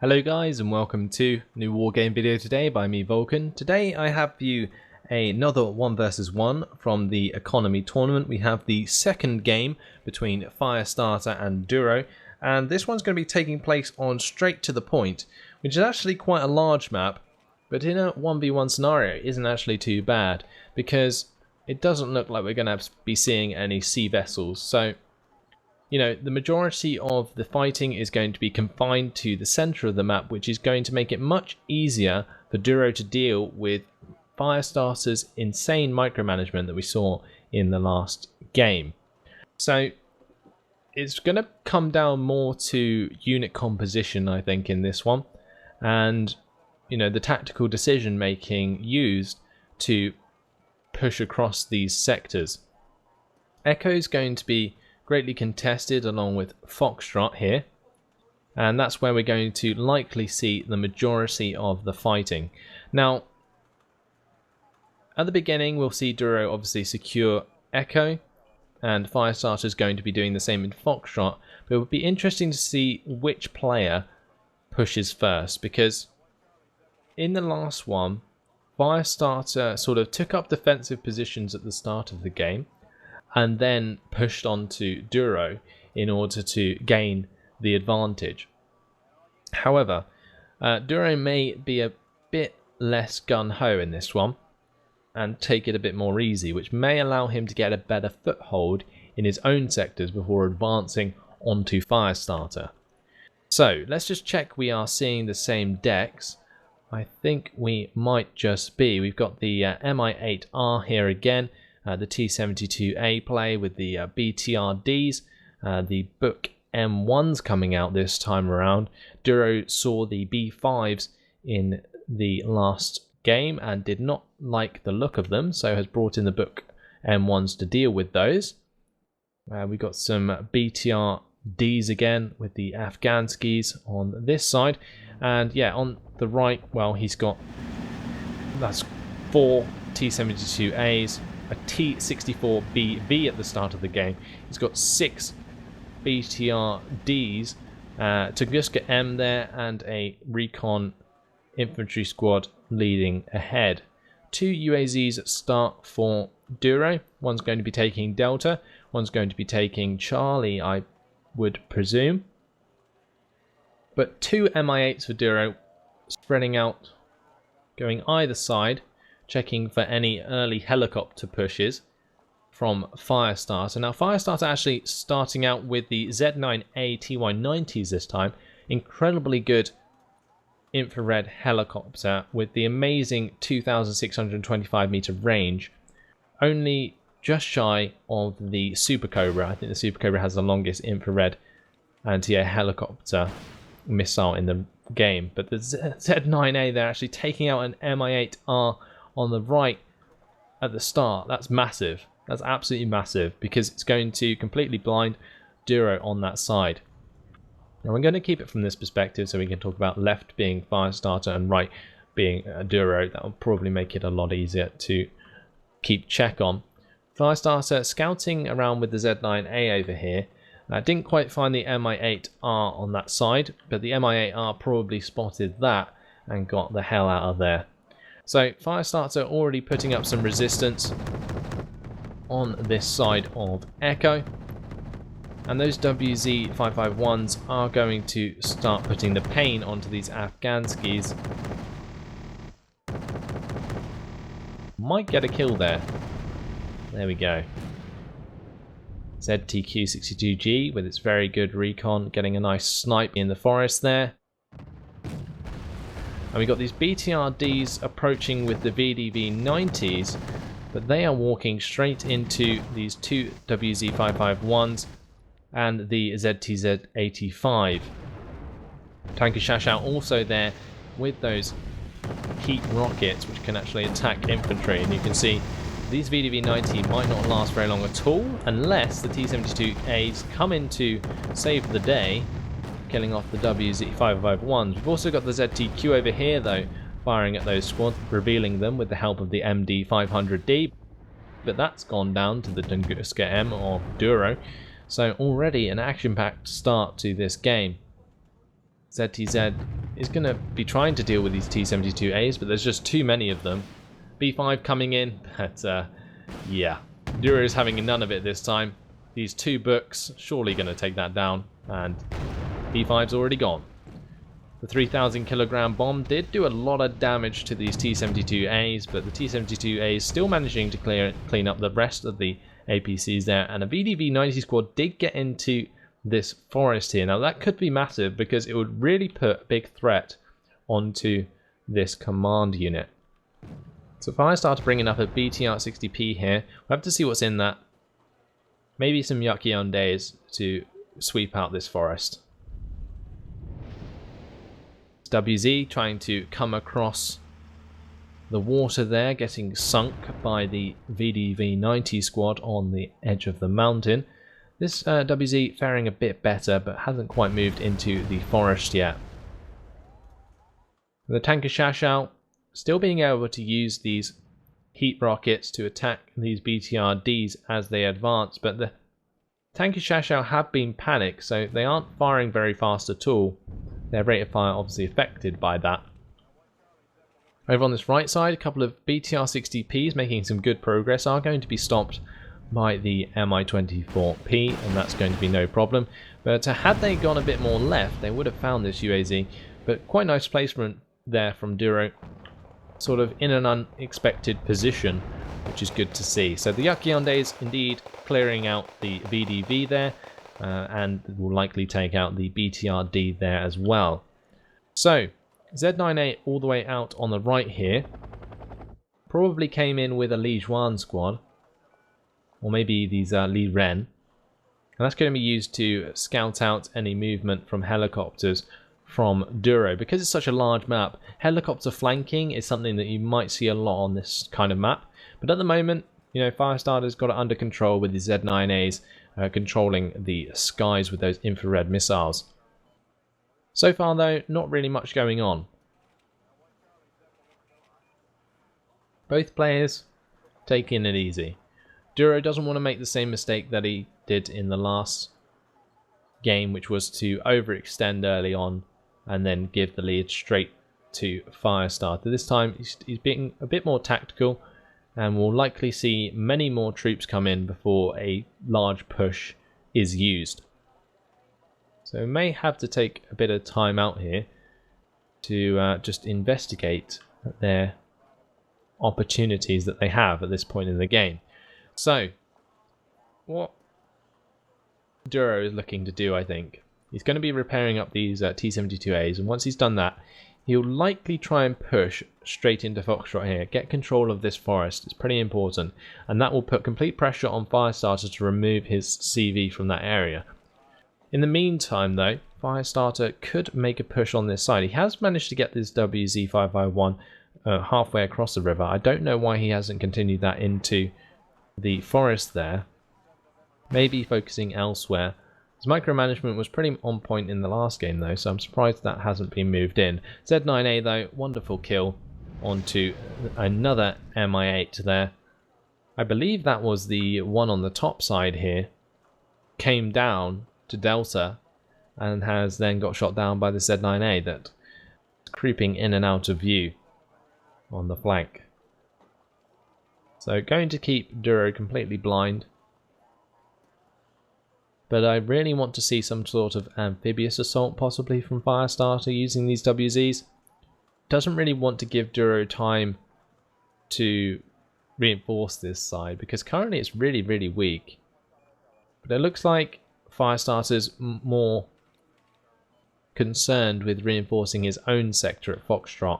Hello guys and welcome to a new Wargame video today by me Vulcan. Today I have for you another 1 versus 1 from the economy tournament. We have the second game between Firestarter and Duro, and this one's going to be taking place on Straight to the Point, which is actually quite a large map, but in a 1v1 scenario it isn't actually too bad because it doesn't look like we're going to be seeing any sea vessels. So the majority of the fighting is going to be confined to the center of the map, which is going to make it much easier for Duro to deal with Firestarter's insane micromanagement that we saw in the last game. So it's going to come down more to unit composition, I think, in this one, and the tactical decision making used to push across these sectors. Echo is going to be greatly contested along with Foxtrot here, and that's where we're going to likely see the majority of the fighting. Now, at the beginning we'll see Duro obviously secure Echo, and Firestarter is going to be doing the same in Foxtrot, but it would be interesting to see which player pushes first, because in the last one Firestarter sort of took up defensive positions at the start of the game and then pushed on to Duro in order to gain the advantage. However, Duro may be a bit less gun-ho in this one and take it a bit more easy, which may allow him to get a better foothold in his own sectors before advancing onto Firestarter. So let's just check we are seeing the same decks. I think we might just be. We've got the MI8R here again, the T72A play with the BTRDs, the Book M1s coming out this time around. Duro saw the B5s in the last game and did not like the look of them, so has brought in the Book M1s to deal with those. We've got some BTRDs again with the Afghanskis on this side, and yeah, on the right, well, he's got, that's 4 T72As, a T64BV at the start of the game. He's got 6 BTRDs, Tunguska M there, and a recon infantry squad leading ahead. 2 UAZs at start for Duro. One's going to be taking Delta, one's going to be taking Charlie, I would presume. But 2 MI8s for Duro, spreading out, going either side, checking for any early helicopter pushes from Firestarter. Now, Firestarter actually starting out with the Z9A TY90s this time. Incredibly good infrared helicopter with the amazing 2,625 meter range. Only just shy of the Super Cobra. I think the Super Cobra has the longest infrared anti-air helicopter missile in the game. But the Z9A, they're actually taking out an MI8R on the right at the start. That's massive. That's absolutely massive, because it's going to completely blind Duro on that side. Now we're going to keep it from this perspective so we can talk about left being Firestarter and right being Duro. That will probably make it a lot easier to keep check on. Firestarter scouting around with the Z9A over here. Didn't quite find the MI8R on that side, but the MI8R probably spotted that and got the hell out of there. So Firestarter already putting up some resistance on this side of Echo, and those WZ551s are going to start putting the pain onto these Afghanskis. Might get a kill there. There we go. ZTQ62G with its very good recon, getting a nice snipe in the forest there. And we got these BTRDs approaching with the VDV90s, but they are walking straight into these 2 WZ551s and the ZTZ85. Tanker Shashout also there with those heat rockets, which can actually attack infantry, and you can see these VDV90 might not last very long at all unless the T72As come in to save the day, killing off the WZ551s. We've also got the ZTQ over here though, firing at those squads, revealing them with the help of the MD500D, but that's gone down to the Tunguska M of Duro. So already an action-packed start to this game. ZTZ is going to be trying to deal with these T-72As, but there's just too many of them. B5 coming in, but yeah, Duro is having none of it this time. These 2 books surely going to take that down, and B5's already gone. The 3,000 kilogram bomb did do a lot of damage to these T-72As, but the T-72As still managing to clean up the rest of the APCs there, and a VDV-90 squad did get into this forest here. Now that could be massive because it would really put a big threat onto this command unit. So Firestarter bringing up a BTR-60P here. We'll have to see what's in that. Maybe some Hyphens to sweep out this forest. WZ trying to come across the water there, getting sunk by the VDV-90 squad on the edge of the mountain. This WZ faring a bit better, but hasn't quite moved into the forest yet. The tanker Shashao still being able to use these heat rockets to attack these BTRDs as they advance, but the tanker Shashao have been panicked, so they aren't firing very fast at all. Their rate of fire obviously affected by that. Over on this right side, a couple of BTR-60Ps making some good progress are going to be stopped by the Mi-24P, and that's going to be no problem. But had they gone a bit more left, they would have found this UAZ. But quite nice placement there from Duro, sort of in an unexpected position, which is good to see. So the Hyphens indeed clearing out the VDV there, and will likely take out the BTRD there as well. So Z9A all the way out on the right here, probably came in with a Li Juan squad, or maybe these Li Ren, and that's going to be used to scout out any movement from helicopters from Duro. Because it's such a large map, helicopter flanking is something that you might see a lot on this kind of map, but at the moment, you know, Firestarter's got it under control with the Z9As controlling the skies with those infrared missiles. So far though, not really much going on. Both players taking it easy. Duro doesn't want to make the same mistake that he did in the last game, which was to overextend early on and then give the lead straight to Firestarter. This time he's being a bit more tactical, and we'll likely see many more troops come in before a large push is used. So we may have to take a bit of time out here to just investigate their opportunities that they have at this point in the game. So, what Duro is looking to do, I think, he's going to be repairing up these T-72As, and once he's done that, he'll likely try and push straight into Foxtrot here, get control of this forest. It's pretty important, and that will put complete pressure on Firestarter to remove his CV from that area. In the meantime, though, Firestarter could make a push on this side. He has managed to get this WZ-551 halfway across the river. I don't know why he hasn't continued that into the forest there. Maybe focusing elsewhere. His micromanagement was pretty on point in the last game though, so I'm surprised that hasn't been moved in. Z9A though, wonderful kill onto another Mi-8 there. I believe that was the one on the top side here. Came down to Delta and has then got shot down by the Z9A that's creeping in and out of view on the flank. So going to keep Duro completely blind. But I really want to see some sort of amphibious assault possibly from Firestarter using these WZs. Doesn't really want to give Duro time to reinforce this side because currently it's really, really weak. But it looks like Firestarter's more concerned with reinforcing his own sector at Foxtrot.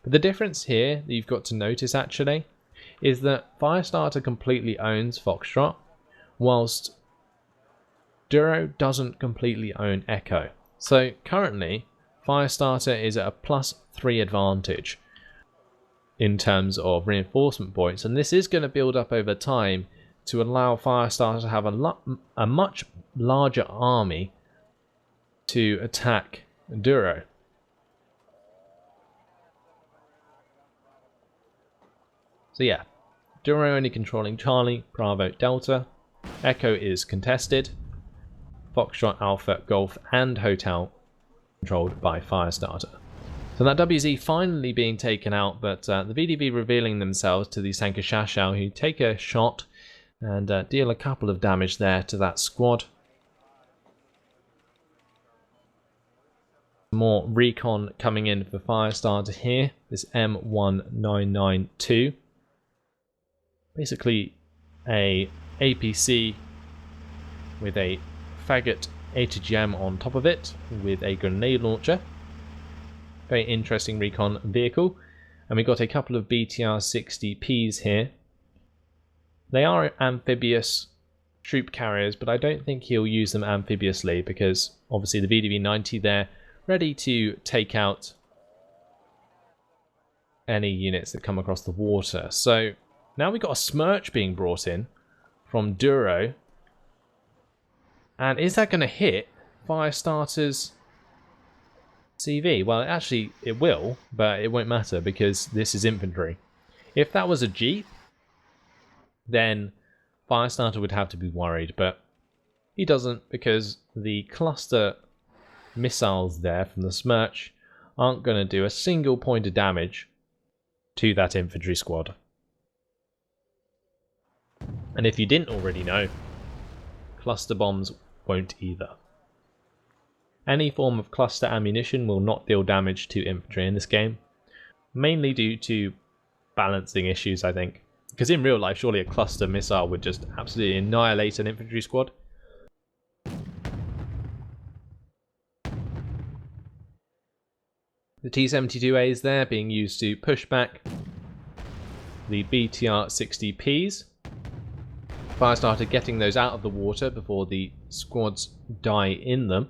But the difference here that you've got to notice actually is that Firestarter completely owns Foxtrot, whilst Duro doesn't completely own Echo. So currently, Firestarter is at a +3 advantage in terms of reinforcement points, and this is going to build up over time to allow Firestarter to have a much larger army to attack Duro. So yeah, Duro only controlling Charlie, Bravo, Delta. Echo is contested. Foxtrot, Alpha, Golf and Hotel controlled by Firestarter. So that WZ finally being taken out, but the VDV revealing themselves to the Sanka Shashao, who take a shot and deal a couple of damage there to that squad. More recon coming in for Firestarter here. This M1992. Basically a APC with a faggot ATGM on top of it with a grenade launcher. Very interesting recon vehicle. And we got a couple of BTR 60Ps here. They are amphibious troop carriers, but I don't think he'll use them amphibiously because obviously the VDV 90 there ready to take out any units that come across the water. So now we've got a Smirch being brought in from Duro. And is that going to hit Firestarter's CV? Well, actually it will, but it won't matter because this is infantry. If that was a Jeep, then Firestarter would have to be worried, but he doesn't because the cluster missiles there from the Smirch aren't going to do a single point of damage to that infantry squad. And if you didn't already know, cluster bombs won't either. Any form of cluster ammunition will not deal damage to infantry in this game, mainly due to balancing issues, I think. Because in real life, surely a cluster missile would just absolutely annihilate an infantry squad. The T-72As there being used to push back the BTR 60Ps. Firestarter getting those out of the water before the squads die in them.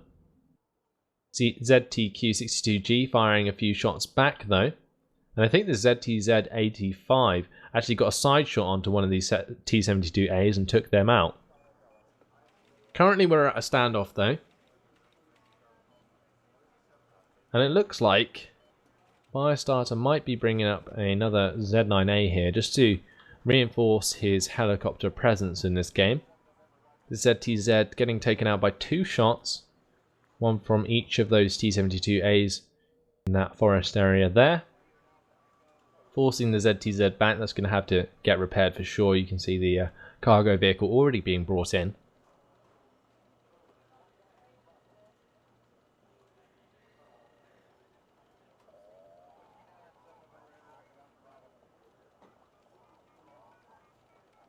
ZTQ-62G firing a few shots back though. And I think the ZTZ-85 actually got a side shot onto one of these T-72As and took them out. Currently we're at a standoff though. And it looks like Firestarter might be bringing up another Z9A here just to reinforce his helicopter presence in this game. The ZTZ getting taken out by 2 shots. One from each of those T-72As in that forest area there. Forcing the ZTZ back. That's going to have to get repaired for sure. You can see the cargo vehicle already being brought in.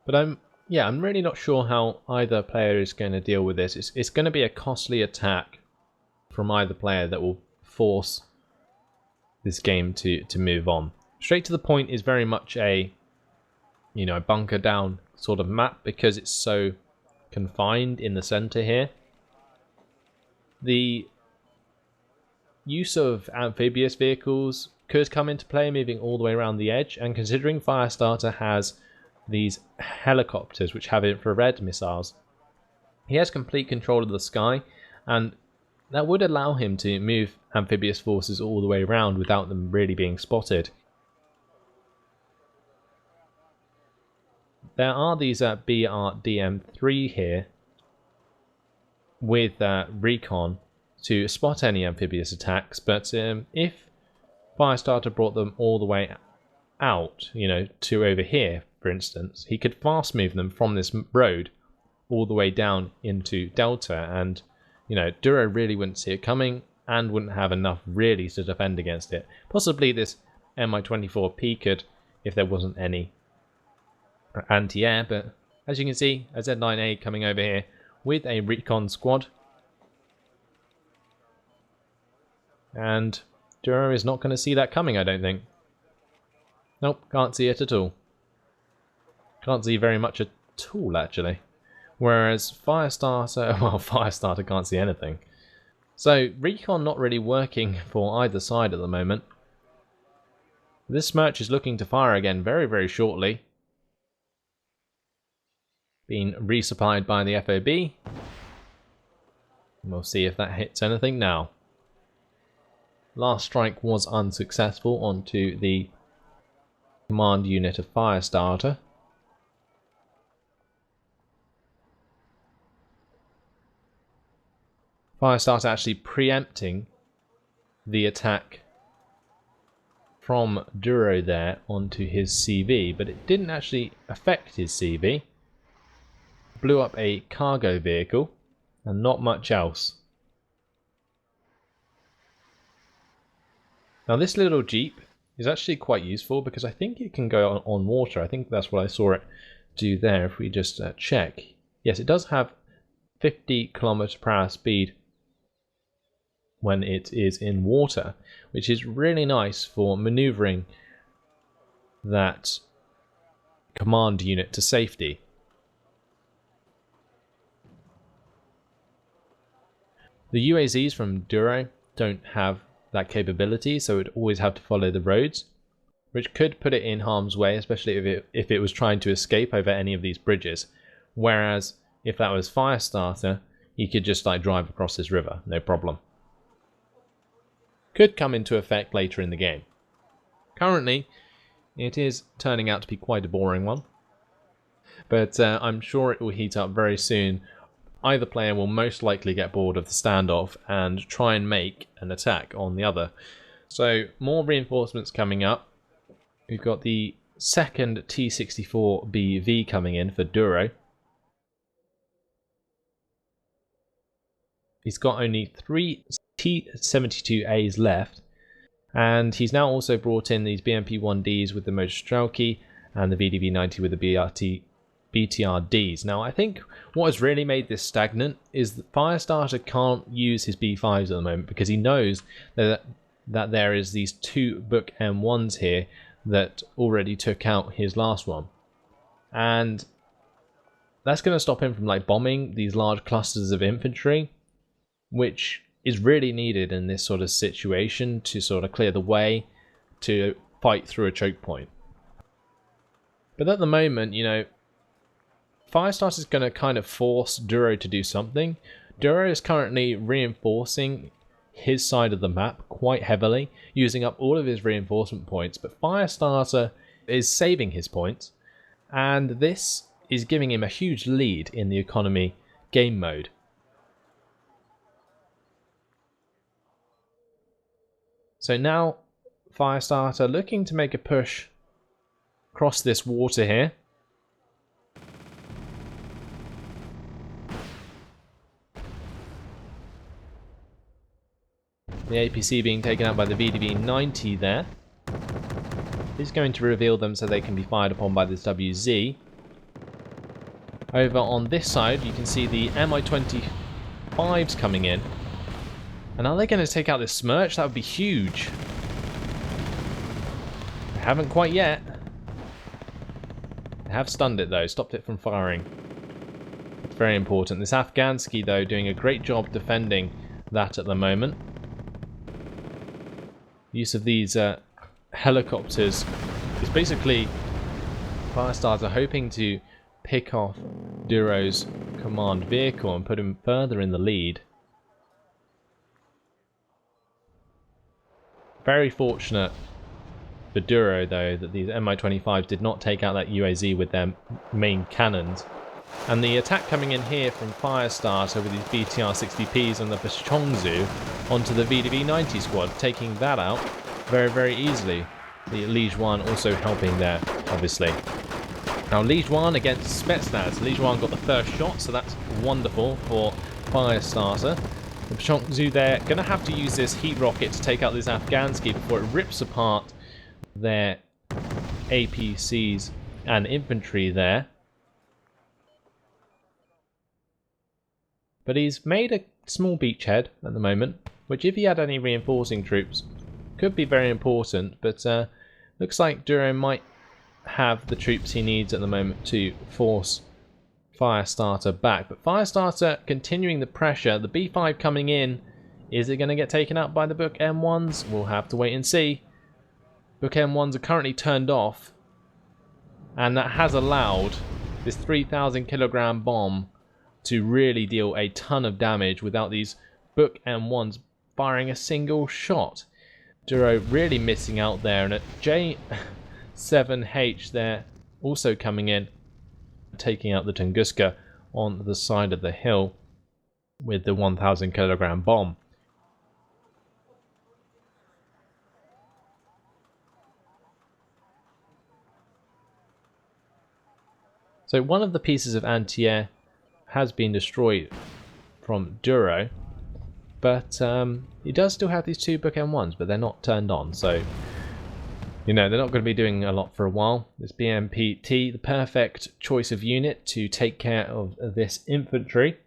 But I'm really not sure how either player is going to deal with this. It's going to be a costly attack from either player that will force this game to move on. Straight to the point is very much a, bunker down sort of map because it's so confined in the center here. The use of amphibious vehicles could come into play, moving all the way around the edge, and considering Firestarter has these helicopters which have infrared missiles, he has complete control of the sky, and that would allow him to move amphibious forces all the way around without them really being spotted. There are these BRDM3 here with recon to spot any amphibious attacks, but if Firestarter brought them all the way out, to over here, for instance, he could fast move them from this road all the way down into Delta, and Duro really wouldn't see it coming and wouldn't have enough really to defend against it. Possibly this Mi-24P could, if there wasn't any anti-air, but as you can see, a Z9A coming over here with a recon squad, and Duro is not going to see that coming, I don't think. Nope, can't see it at all. Can't see very much at all, actually. Whereas Firestarter can't see anything. So, recon not really working for either side at the moment. This Smirch is looking to fire again very, very shortly. Being resupplied by the FOB. We'll see if that hits anything now. Last strike was unsuccessful onto the command unit of Firestarter. Firestarter actually preempting the attack from Duro there onto his CV, but it didn't actually affect his CV. Blew up a cargo vehicle and not much else. Now this little Jeep is actually quite useful because I think it can go on water. I think that's what I saw it do there. If we just check. Yes, it does have 50 km/h speed when it is in water, which is really nice for maneuvering that command unit to safety. The UAZs from Duro don't have that capability, so it would always have to follow the roads, which could put it in harm's way, especially if it was trying to escape over any of these bridges. Whereas if that was Firestarter, he could just like drive across this river, no problem. Could come into effect later in the game. Currently, it is turning out to be quite a boring one, but I'm sure it will heat up very soon. Either player will most likely get bored of the standoff and try and make an attack on the other. So more reinforcements coming up. We've got the second T-64BV coming in for Duro. He's got only 3 T-72As left, and he's now also brought in these BMP-1Ds with the Mostrzelki and the VDV-90 with the BTRDs. Now I think what has really made this stagnant is that Firestarter can't use his B5s at the moment because he knows that there is these 2 Book M1s here that already took out his last one, and that's going to stop him from like bombing these large clusters of infantry, which is really needed in this sort of situation to sort of clear the way to fight through a choke point. But at the moment, you know, Firestarter is going to kind of force Duro to do something. Duro is currently reinforcing his side of the map quite heavily, using up all of his reinforcement points, but Firestarter is saving his points, and this is giving him a huge lead in the economy game mode. So now Firestarter looking to make a push across this water here. The APC being taken out by the VDV-90 there. He's going to reveal them so they can be fired upon by this WZ. Over on this side you can see the Mi-25s coming in. And are they going to take out this Smirch? That would be huge. They haven't quite yet. They have stunned it though, stopped it from firing. It's very important. This Afghansky though doing a great job defending that at the moment. Use of these helicopters is basically Firestarter hoping to pick off Duro's command vehicle and put him further in the lead. Very fortunate for Duro though that these Mi-25s did not take out that UAZ with their main cannons. And the attack coming in here from Firestarter with these BTR-60Ps and the Pashongzu onto the VDV-90 squad, taking that out very, very easily. The Liege 1 also helping there, obviously. Now Liege 1 against Spetsnaz. Liege 1 got the first shot, so that's wonderful for Firestarter. The Pashongzu there going to have to use this heat rocket to take out this Afghansky before it rips apart their APCs and infantry there. But he's made a small beachhead at the moment, which if he had any reinforcing troops could be very important, but looks like Duro might have the troops he needs at the moment to force Firestarter back. But Firestarter continuing the pressure, the B5 coming in, is it going to get taken out by the Book M1s? We'll have to wait and see. Book M1s are currently turned off, and that has allowed this 3,000 kilogram bomb to really deal a ton of damage without these Book M1s firing a single shot. Duro really missing out there, and at J7H there also coming in, taking out the Tunguska on the side of the hill with the 1,000 kilogram bomb. So one of the pieces of anti-air has been destroyed from Duro, but he does still have these 2 bookend ones, but they're not turned on, so you know they're not going to be doing a lot for a while. This BMPT, the perfect choice of unit to take care of this infantry.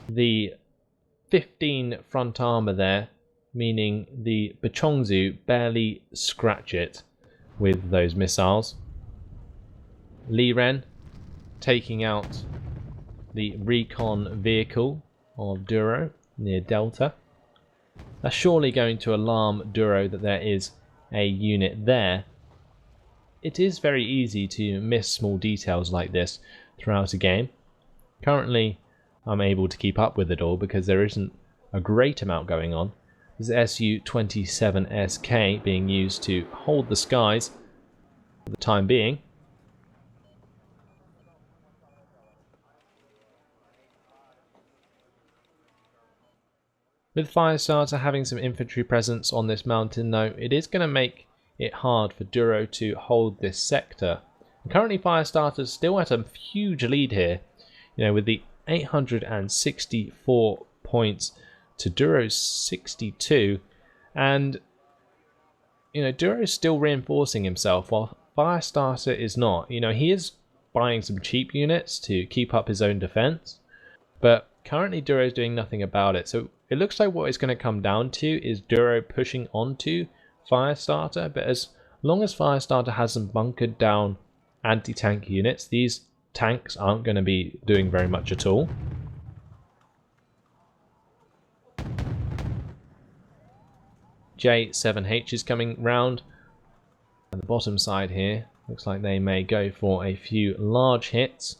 The 15 front armor there, meaning the Bachongzu barely scratch it with those missiles. Liren taking out the recon vehicle of Duro near Delta. That's surely going to alarm Duro that there is a unit there. It is very easy to miss small details like this throughout a game. Currently I'm able to keep up with it all because there isn't a great amount going on. There's Su-27SK being used to hold the skies for the time being. With Firestarter having some infantry presence on this mountain though, it is going to make it hard for Duro to hold this sector. And currently Firestarter's still at a huge lead here, you know, with the 864 points to Duro's 62, and you know Duro's still reinforcing himself while Firestarter is not. You know, he is buying some cheap units to keep up his own defense, but currently Duro's doing nothing about it. So it looks like what it's going to come down to is Duro pushing onto Firestarter, but as long as Firestarter hasn't bunkered down anti-tank units, these tanks aren't going to be doing very much at all. J7H is coming round on the bottom side here. Looks like they may go for a few large hits.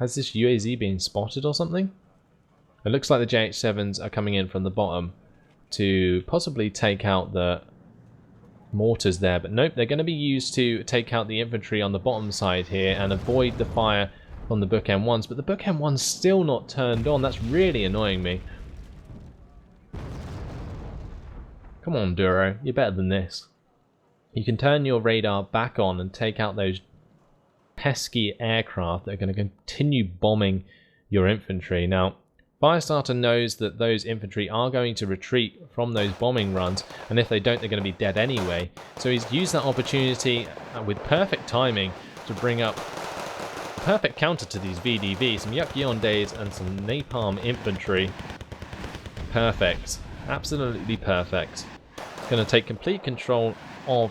Has this UAZ been spotted or something? It looks like the JH7s are coming in from the bottom to possibly take out the mortars there, but nope, they're going to be used to take out the infantry on the bottom side here and avoid the fire from the bookend ones, but the bookend one's still not turned on. That's really annoying me. Come on Duro, you're better than this. You can turn your radar back on and take out those pesky aircraft that are going to continue bombing your infantry. Now Firestarter knows that those infantry are going to retreat from those bombing runs, and if they don't, they're going to be dead anyway. So he's used that opportunity with perfect timing to bring up a perfect counter to these VDV, some Hyphens and some napalm infantry. Perfect. Absolutely perfect. Going to take complete control of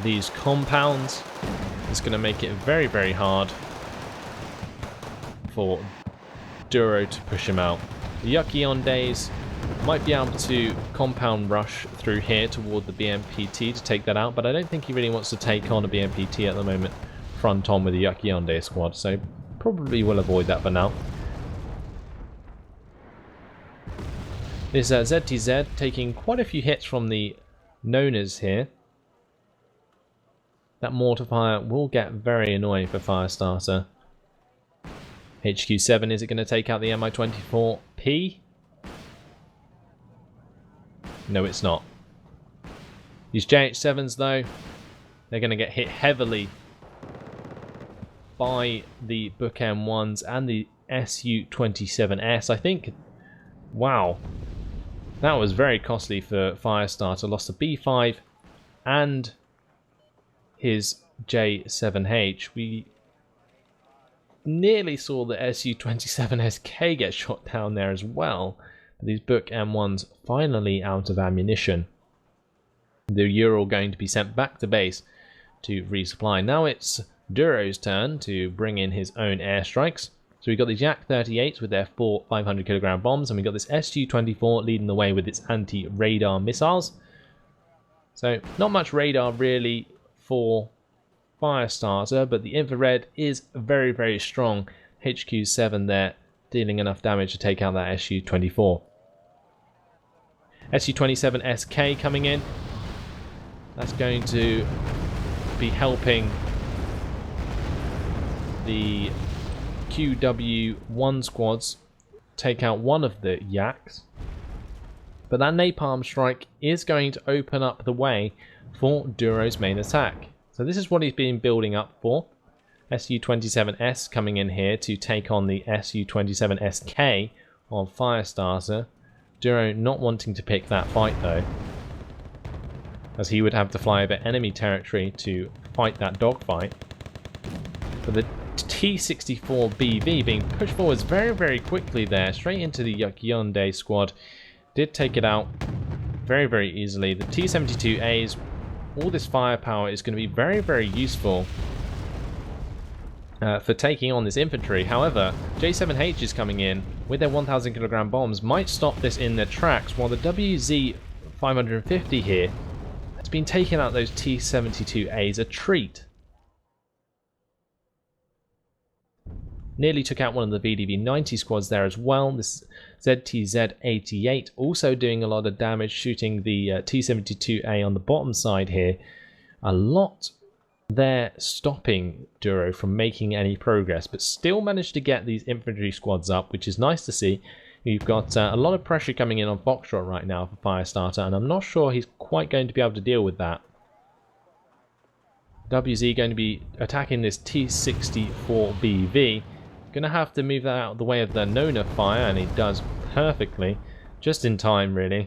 these compounds. It's going to make it very, very hard for Duro to push him out. The Hyphens might be able to compound rush through here toward the BMPT to take that out, but I don't think he really wants to take on a BMPT at the moment front on with the Hyphens squad, so probably will avoid that for now. This ZTZ taking quite a few hits from the Nonas here. That mortar fire will get very annoying for Firestarter. HQ7, is it going to take out the Mi-24P? No, it's not. These JH7s, though, they're going to get hit heavily by the bookend ones and the Su-27S. I think, wow, that was very costly for Firestarter. Lost the B5 and his J7H. We nearly saw the Su-27SK get shot down there as well. But these book M1s finally out of ammunition. The Ural going to be sent back to base to resupply. Now it's Duro's turn to bring in his own airstrikes. So we've got these Yak-38s with their 4 500kg bombs, and we've got this Su-24 leading the way with its anti-radar missiles. So not much radar really for Firestarter, but the infrared is very, very strong. HQ7 there dealing enough damage to take out that Su-24. Su-27SK coming in. That's going to be helping the QW1 squads take out one of the Yaks. But that napalm strike is going to open up the way for Duro's main attack. So this is what he's been building up for. Su-27S coming in here to take on the Su-27SK of Firestarter. Duro not wanting to pick that fight though, as he would have to fly over enemy territory to fight that dogfight. But the T-64BV being pushed forwards very quickly there, straight into the Hyundai squad. Did take it out very easily. The T-72As, all this firepower is going to be very useful for taking on this infantry. However, J7H is coming in with their 1,000 kilogram bombs, might stop this in their tracks, while the WZ-550 here has been taking out those T-72As a treat. Nearly took out one of the VDV-90 squads there as well. This ZTZ-88 also doing a lot of damage, shooting the T-72A on the bottom side here. A lot there stopping Duro from making any progress, but still managed to get these infantry squads up, which is nice to see. You've got a lot of pressure coming in on Foxtrot right now for Firestarter, and I'm not sure he's quite going to be able to deal with that. WZ going to be attacking this T-64BV. Going to have to move that out of the way of the Nona fire, and he does perfectly. Just in time, really.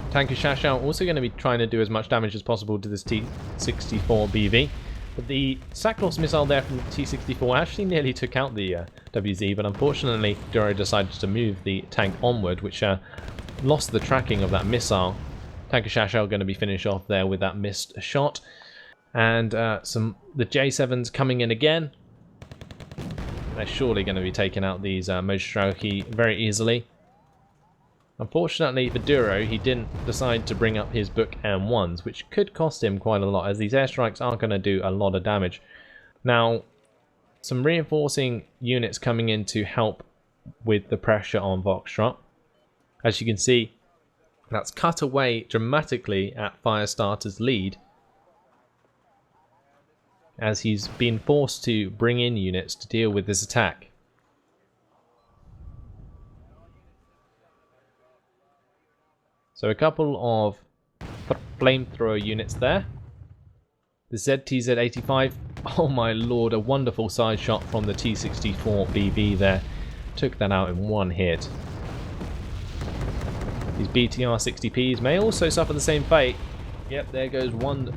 Tanker Shashao also going to be trying to do as much damage as possible to this T-64BV. But the Saklos missile there from the T-64 actually nearly took out the WZ, but unfortunately Duro decided to move the tank onward, which lost the tracking of that missile. Tanker Shashao going to be finished off there with that missed shot. And the J7s coming in again. They're surely going to be taking out these Mostrauchi very easily. Unfortunately for Duro, he didn't decide to bring up his Book M1s, which could cost him quite a lot, as these airstrikes are going to do a lot of damage. Now, some reinforcing units coming in to help with the pressure on Foxtrot. As you can see, that's cut away dramatically at Firestarter's lead, as he's been forced to bring in units to deal with this attack. So a couple of flamethrower units there. The ZTZ-85, oh my lord, a wonderful side shot from the T-64BV there. Took that out in one hit. These BTR-60Ps may also suffer the same fate. Yep, there goes one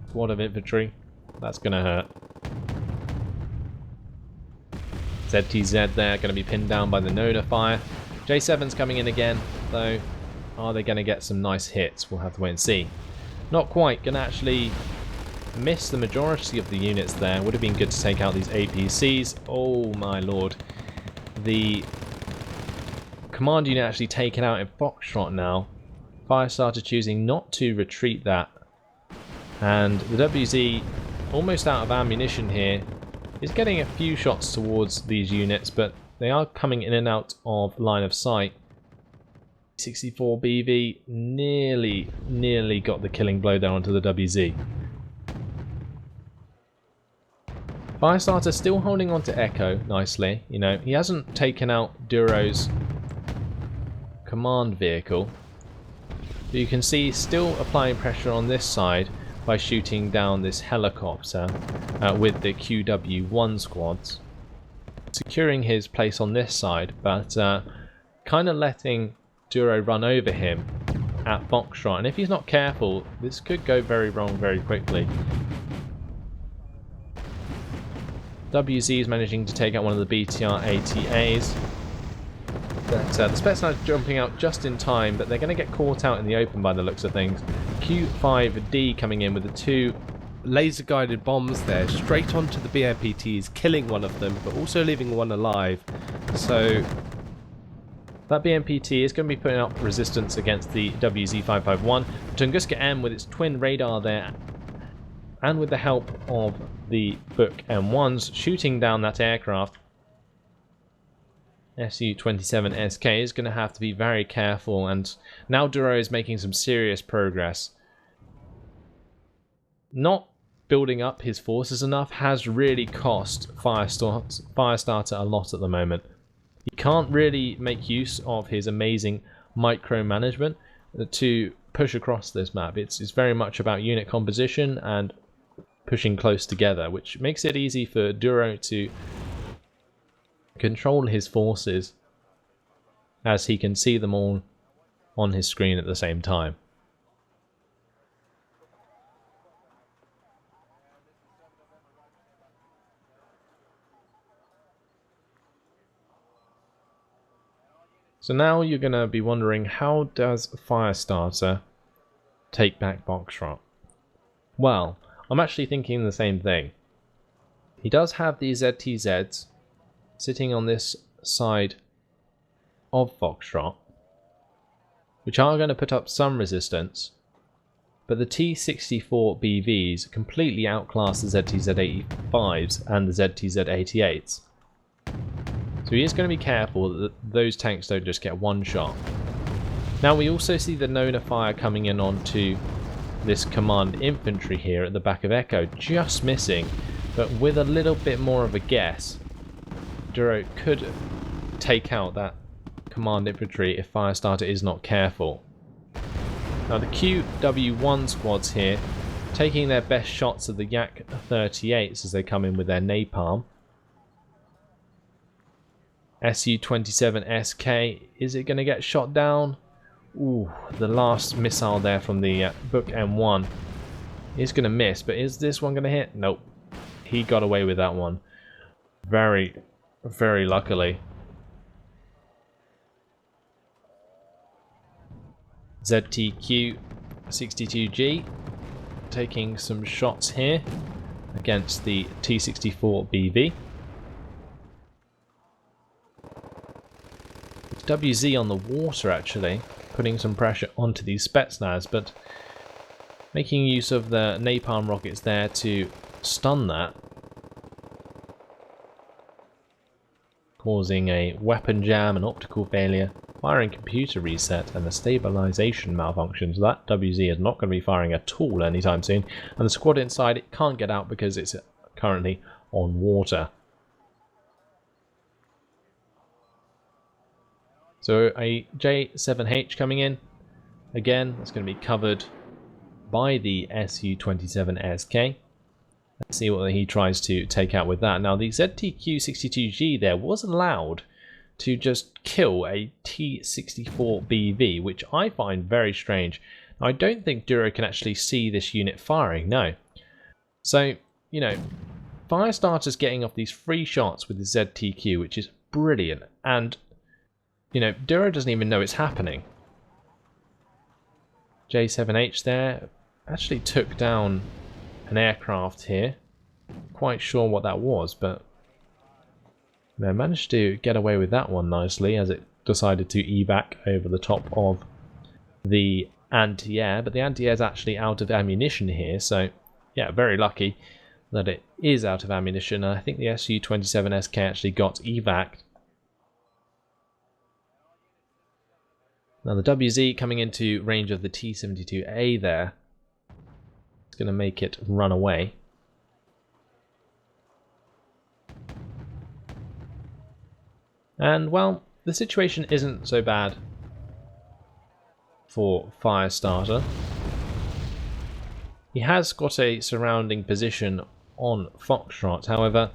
squad of infantry. That's going to hurt. ZTZ there, going to be pinned down by the Nona fire. J7's coming in again, though. Are they going to get some nice hits? We'll have to wait and see. Not quite. Going to actually miss the majority of the units there. Would have been good to take out these APCs. Oh my lord. The command unit actually taken out in Foxtrot now. Firestarter choosing not to retreat that. And the WZ, almost out of ammunition here, is getting a few shots towards these units, but they are coming in and out of line of sight. 64BV nearly got the killing blow there onto the WZ. Firestarter still holding on to Echo nicely. You know, he hasn't taken out Duro's command vehicle, but you can see he's still applying pressure on this side by shooting down this helicopter with the QW1 squads, securing his place on this side, but kind of letting Duro run over him at Foxtrot, and if he's not careful, this could go very wrong very quickly. WZ is managing to take out one of the BTR-ATAs. But the Spetsnaz jumping out just in time, but they're going to get caught out in the open by the looks of things. Q5D coming in with the two laser-guided bombs there, straight onto the BMPTs, killing one of them, but also leaving one alive. So that BMPT is going to be putting up resistance against the WZ-551. Tunguska M with its twin radar there, and with the help of the Book M1s shooting down that aircraft. Su-27SK is going to have to be very careful, and now Duro is making some serious progress. Not building up his forces enough has really cost Firestarter a lot at the moment. He can't really make use of his amazing micromanagement to push across this map. It's very much about unit composition and pushing close together, which makes it easy for Duro to control his forces as he can see them all on his screen at the same time. So now you're going to be wondering, how does Firestarter take back Foxtrot? Well, I'm actually thinking the same thing. He does have these ZTZs sitting on this side of Foxtrot, which are going to put up some resistance, but the T64 BVs completely outclass the ZTZ85s and the ZTZ88s. So he is going to be careful that those tanks don't just get one shot. Now we also see the Nona fire coming in onto this command infantry here at the back of Echo, just missing, but with a little bit more of a guess, Duro could take out that command infantry if Firestarter is not careful. Now the QW1 squads here taking their best shots at the Yak 38s as they come in with their napalm. Su-27 SK, is it going to get shot down? Ooh, the last missile there from the Book M1 is going to miss, but is this one going to hit? Nope. He got away with that one. Very, very luckily. ZTQ-62G taking some shots here against the T-64 BV. WZ on the water actually, putting some pressure onto these Spetsnaz, but making use of the napalm rockets there to stun that, causing a weapon jam, an optical failure, firing computer reset, and a stabilization malfunction. So that WZ is not going to be firing at all anytime soon, and the squad inside it can't get out because it's currently on water. So a J7H coming in. Again, that's going to be covered by the Su-27 SK. Let's see what he tries to take out with that. Now the ZTQ-62G there was allowed to just kill a T-64 BV, which I find very strange. Now, I don't think Duro can actually see this unit firing, no. So, you know, Firestarter's getting off these free shots with the ZTQ, which is brilliant, and you know, Duro doesn't even know it's happening. J7H there actually took down an aircraft here. Quite sure what that was, but they managed to get away with that one nicely as it decided to evac over the top of the anti-air. But the anti-air is actually out of ammunition here, so yeah, very lucky that it is out of ammunition. And I think the Su-27 SK actually got evac'd. Now the WZ coming into range of the T-72A there. It's going to make it run away. And well, the situation isn't so bad for Firestarter. He has got a surrounding position on Foxtrot, however,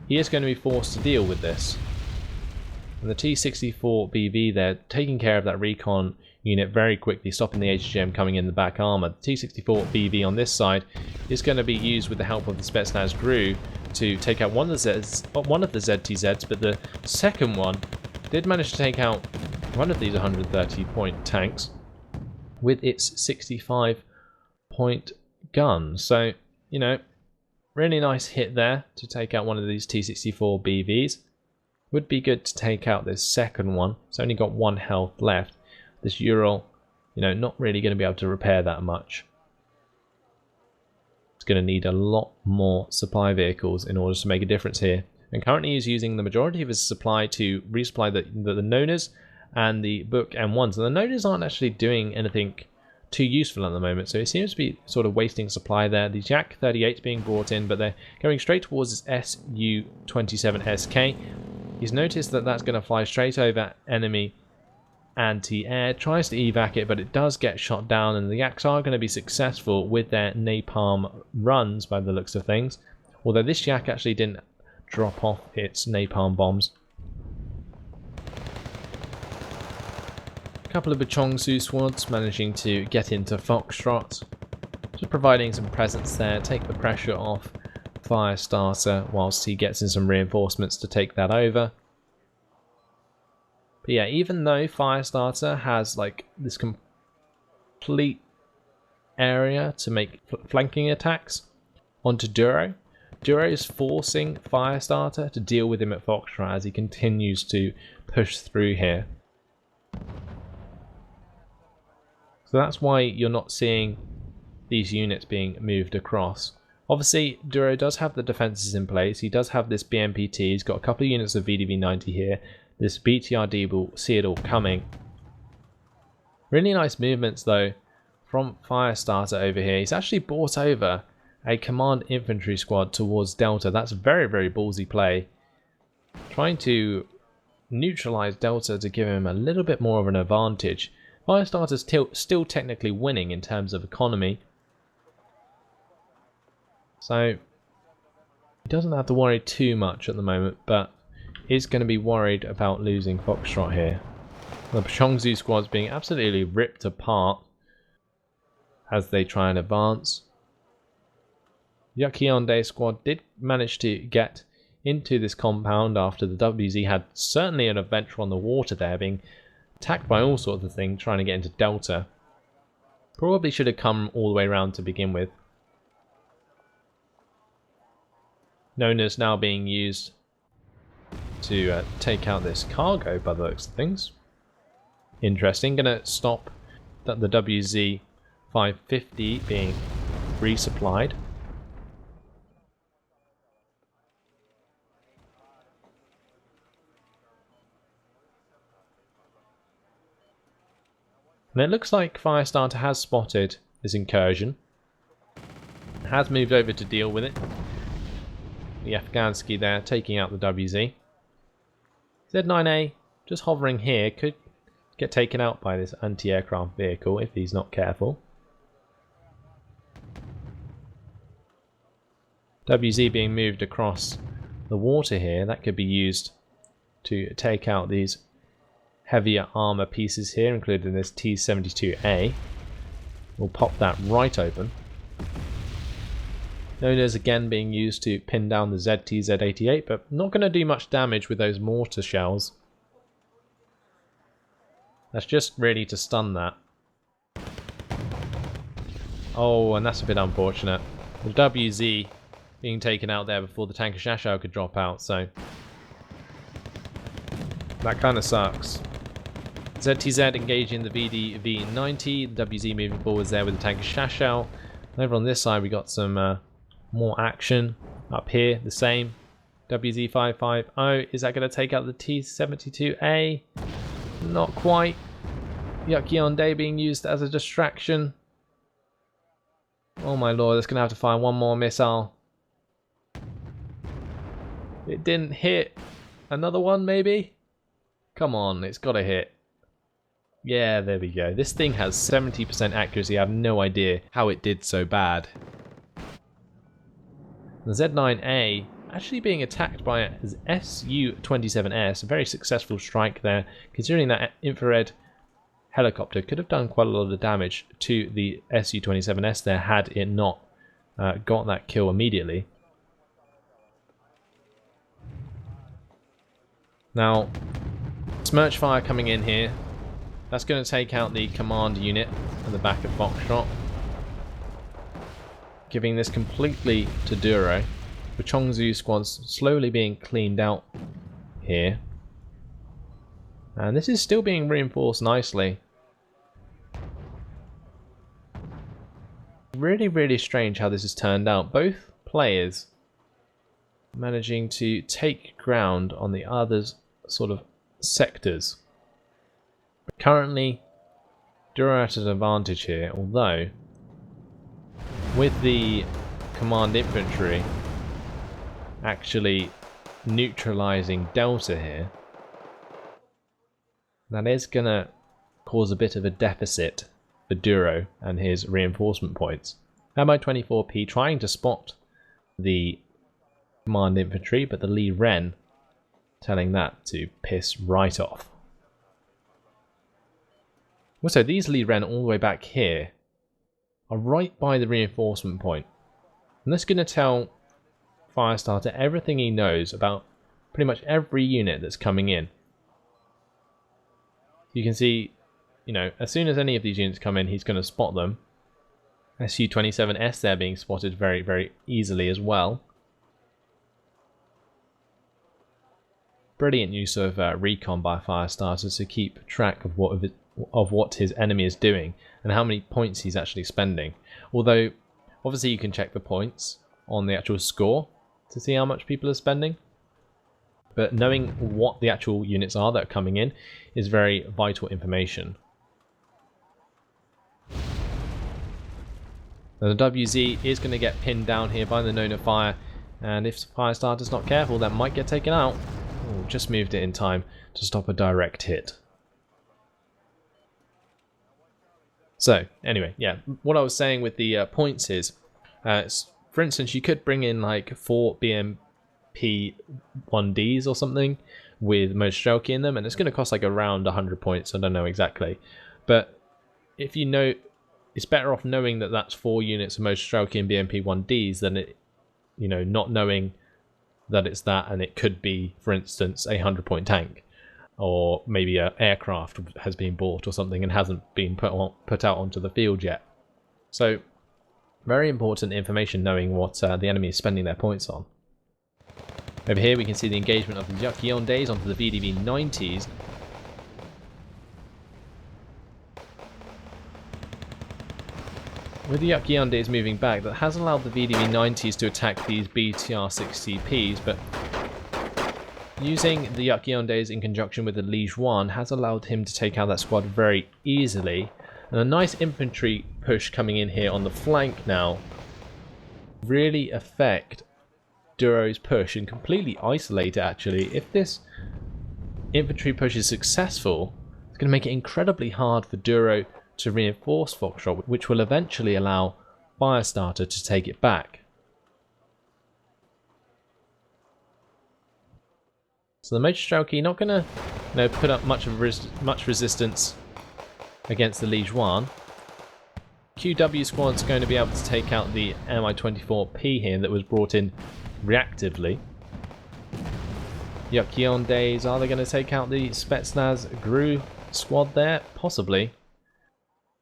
he is going to be forced to deal with this. And the T-64 BV there, taking care of that recon unit very quickly, stopping the HGM coming in the back armor. The T-64 BV on this side is going to be used with the help of the Spetsnaz GRU to take out one of the ZTZs, but the second one did manage to take out one of these 130-point tanks with its 65-point gun. So, you know, really nice hit there to take out one of these T-64 BVs. Would be good to take out this second one. It's only got 1 health left. This Ural, you know, not really going to be able to repair that much. It's going to need a lot more supply vehicles in order to make a difference here. And currently he's using the majority of his supply to resupply the Nonas and the Book M1s. And the Nonas aren't actually doing anything too useful at the moment, so he seems to be sort of wasting supply there. The Yak 38's being brought in, but they're going straight towards his Su-27 SK. He's noticed that that's going to fly straight over enemy anti-air, tries to evac it, but it does get shot down, and the Yaks are going to be successful with their napalm runs by the looks of things. Although this Yak actually didn't drop off its napalm bombs. A couple of Bachongsu squads managing to get into Foxtrot, just providing some presence there, take the pressure off Firestarter whilst he gets in some reinforcements to take that over. But yeah, even though Firestarter has like this complete area to make flanking attacks onto Duro, Duro is forcing Firestarter to deal with him at Foxtrot as he continues to push through here. So that's why you're not seeing these units being moved across. Obviously, Duro does have the defenses in place. He does have this BMPT. He's got a couple of units of VDV-90 here. This BTRD will see it all coming. Really nice movements though from Firestarter over here. He's actually brought over a command infantry squad towards Delta. That's a very, very ballsy play. Trying to neutralize Delta to give him a little bit more of an advantage. Firestarter's still technically winning in terms of economy. So he doesn't have to worry too much at the moment, but is going to be worried about losing Foxtrot here. The Bachongsu squad's being absolutely ripped apart as they try and advance. Hyundai squad did manage to get into this compound after the WZ had certainly an adventure on the water there, being attacked by all sorts of things, trying to get into Delta. Probably should have come all the way around to begin with. Nona's now being used to take out this cargo by the looks of things. Interesting. Going to stop the WZ 550 being resupplied. And it looks like Firestarter has spotted this incursion. Has moved over to deal with it. The Afghansky there taking out the WZ. Z9A just hovering here could get taken out by this anti-aircraft vehicle if he's not careful. WZ being moved across the water here, that could be used to take out these heavier armor pieces here, including this T-72A. We'll pop that right open. Nona's again being used to pin down the ZT-Z88, but not going to do much damage with those mortar shells. That's just really to stun that. Oh, and that's a bit unfortunate. The WZ being taken out there before the tanker Shashao could drop out, so that kind of sucks. ZTZ engaging the VDV-90, the WZ moving forwards there with the tanker Shashao. Over on this side we got some more action. Up here, the same. WZ-550. Is that going to take out the T-72A? Not quite. Hyundai being used as a distraction. Oh my lord, it's going to have to fire one more missile. It didn't hit. Another one maybe? Come on, it's got to hit. Yeah, there we go. This thing has 70% accuracy. I have no idea how it did so bad. The Z9A actually being attacked by his Su-27S, a very successful strike there, considering that infrared helicopter could have done quite a lot of damage to the Su-27S there had it not got that kill immediately. Now, Smirch Fire coming in here. That's going to take out the command unit at the back of Foxtrot, giving this completely to Duro. The Chongzu squad's slowly being cleaned out here. And this is still being reinforced nicely. Really, really strange how this has turned out. Both players managing to take ground on the other's sort of sectors. But currently, Duro at an advantage here, although with the command infantry actually neutralizing Delta here, that is going to cause a bit of a deficit for Duro and his reinforcement points. Now 24p trying to spot the command infantry, but the Lee Ren telling that to piss right off. Also, these Lee Ren all the way back here are right by the reinforcement point. And that's going to tell Firestarter everything he knows about pretty much every unit that's coming in. You can see, you know, as soon as any of these units come in, he's going to spot them. Su-27S there being spotted very, very easily as well. Brilliant use of recon by Firestarter to keep track of what his enemy is doing and how many points he's actually spending. Although, obviously you can check the points on the actual score to see how much people are spending. But knowing what the actual units are that are coming in is very vital information. Now the WZ is going to get pinned down here by the Nona Fire, and if Firestarter's not careful, that might get taken out. Oh, just moved it in time to stop a direct hit. So, anyway, yeah, what I was saying with the points is, for instance, you could bring in like 4 BMP 1Ds or something with Mostrelki in them, and it's going to cost like around 100 points, I don't know exactly. But if you know, it's better off knowing that that's 4 units of Mostrelki and BMP 1Ds than it, you know, not knowing that it's that, and it could be, for instance, a 100-point tank. Or maybe an aircraft has been bought or something and hasn't been put out onto the field yet. So, very important information knowing what the enemy is spending their points on. Over here we can see the engagement of the Yondays onto the VDV-90s. With the Yondays moving back, that has allowed the VDV-90s to attack these BTR-60Ps, but using the Yondays in conjunction with the Liege 1 has allowed him to take out that squad very easily. And a nice infantry push coming in here on the flank now really affect Duro's push and completely isolate it actually. If this infantry push is successful, it's going to make it incredibly hard for Duro to reinforce Foxtrot, which will eventually allow Firestarter to take it back. So the Mostrelki not going to, you know, put up much resistance against the Liege 1. QW squad's going to be able to take out the Mi-24P here that was brought in reactively. Yondays, are they going to take out the Spetsnaz GRU squad there? Possibly.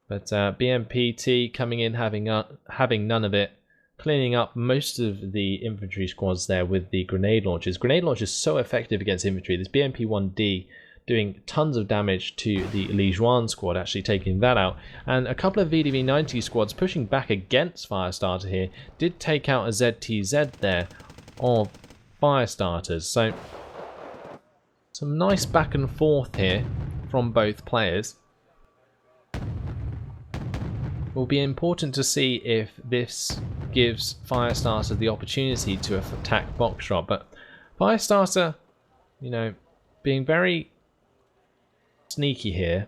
But BMPT coming in having none of it. Cleaning up most of the infantry squads there with the grenade launchers. Grenade launchers so effective against infantry. This BMP-1D doing tons of damage to the Liege 1 squad, actually taking that out. And a couple of VDV-90 squads pushing back against Firestarter here did take out a ZTZ there of Firestarters. So some nice back and forth here from both players. It will be important to see if this gives Firestarter the opportunity to attack Foxtrot, but Firestarter, you know, being very sneaky here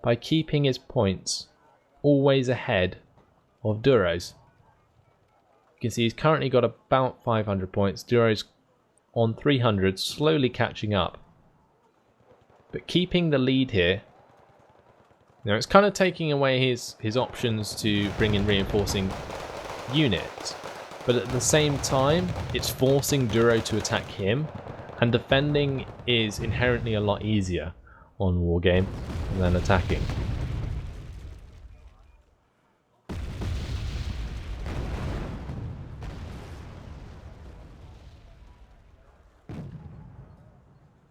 by keeping his points always ahead of Duro's. You can see he's currently got about 500 points. Duro's on 300, slowly catching up. But keeping the lead here, you know, it's kind of taking away his options to bring in reinforcing units, but at the same time it's forcing Duro to attack him, and defending is inherently a lot easier on Wargame than attacking.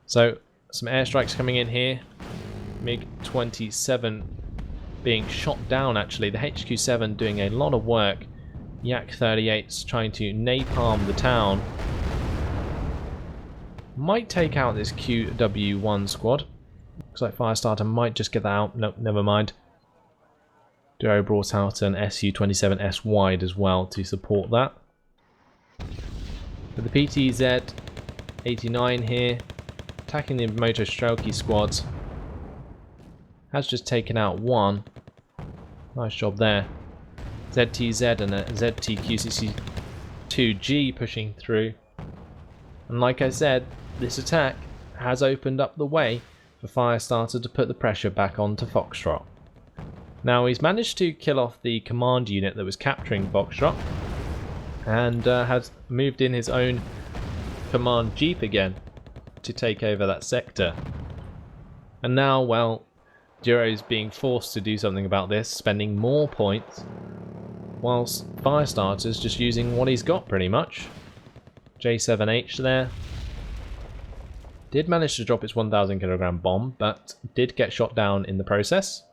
So some airstrikes coming in here. MiG-27 being shot down actually. The HQ-7 doing a lot of work. Yak-38's trying to napalm the town. Might take out this QW1 squad. Looks like Firestarter might just get that out. Nope, never mind. Duro brought out an Su-27S wide as well to support that. But the PTZ-89 here, attacking the Mostrelki squads. Has just taken out one. Nice job there. ZTZ and a ZTQCC2G pushing through. And like I said, this attack has opened up the way for Firestarter to put the pressure back onto Foxtrot. Now he's managed to kill off the command unit that was capturing Foxtrot and has moved in his own command jeep again to take over that sector. And now, well, Duro's being forced to do something about this, spending more points, whilst Firestarter's just using what he's got pretty much. J7H there. Did manage to drop its 1,000 kilogram bomb, but did get shot down in the process.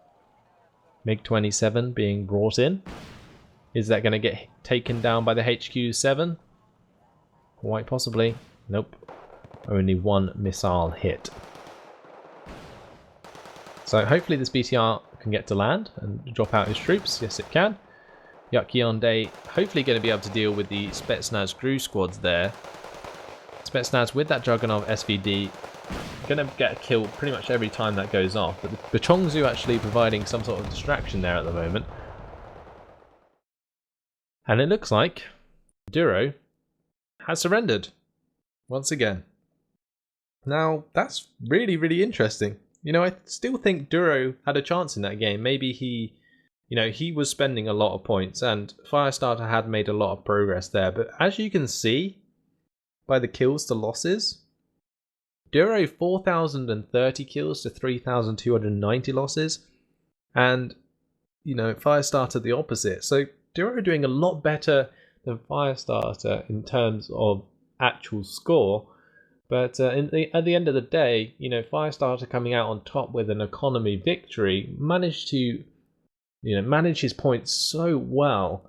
MiG-27 being brought in. Is that going to get taken down by the HQ-7? Quite possibly. Nope. Only one missile hit. So hopefully this BTR can get to land and drop out his troops. Yes, it can. Hyundai hopefully going to be able to deal with the Spetsnaz crew squads there. Spetsnaz with that Juggernaut SVD going to get a kill pretty much every time that goes off. But the Chongzu actually providing some sort of distraction there at the moment. And it looks like Duro has surrendered once again. Now that's really, really interesting. You know, I still think Duro had a chance in that game. Maybe he was spending a lot of points and Firestarter had made a lot of progress there. But as you can see by the kills to losses, Duro 4,030 kills to 3,290 losses. And, you know, Firestarter the opposite. So Duro doing a lot better than Firestarter in terms of actual score. But at the end of the day, you know, Firestarter coming out on top with an economy victory managed to, you know, manage his points so well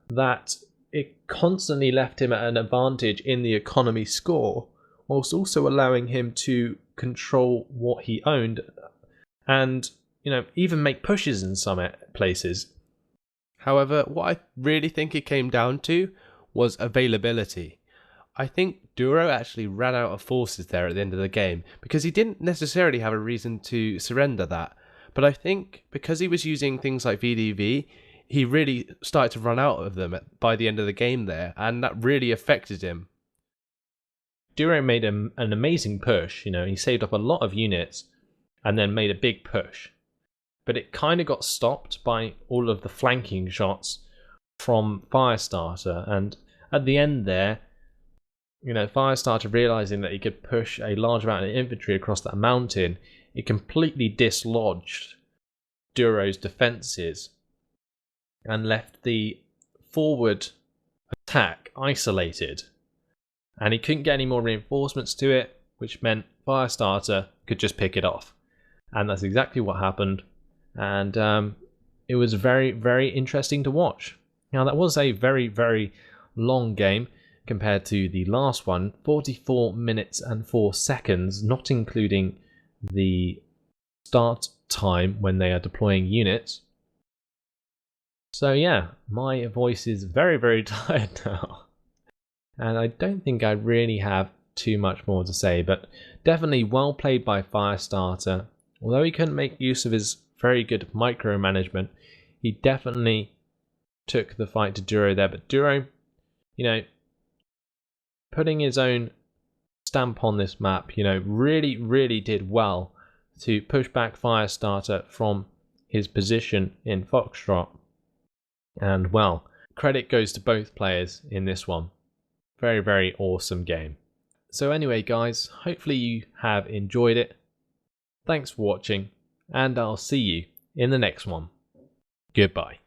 that it constantly left him at an advantage in the economy score, whilst also allowing him to control what he owned and, you know, even make pushes in some places. However, what I really think it came down to was availability. I think Duro actually ran out of forces there at the end of the game because he didn't necessarily have a reason to surrender that. But I think because he was using things like VDV, he really started to run out of them by the end of the game there, and that really affected him. Duro made an amazing push. You know, he saved up a lot of units and then made a big push. But it kind of got stopped by all of the flanking shots from Firestarter, and at the end there, you know, Firestarter realizing that he could push a large amount of infantry across that mountain, it completely dislodged Duro's defenses and left the forward attack isolated. And he couldn't get any more reinforcements to it, which meant Firestarter could just pick it off. And that's exactly what happened. And it was very, very interesting to watch. Now, that was a very, very long game compared to the last one, 44 minutes and 4 seconds, not including the start time when they are deploying units. So yeah, my voice is very, very tired now. And I don't think I really have too much more to say, but definitely well played by Firestarter. Although he couldn't make use of his very good micromanagement, he definitely took the fight to Duro there. But Duro, you know, putting his own stamp on this map, you know, really, really did well to push back Firestarter from his position in Foxtrot. And well, credit goes to both players in this one. Very, very awesome game. So anyway, guys, hopefully you have enjoyed it. Thanks for watching, and I'll see you in the next one. Goodbye.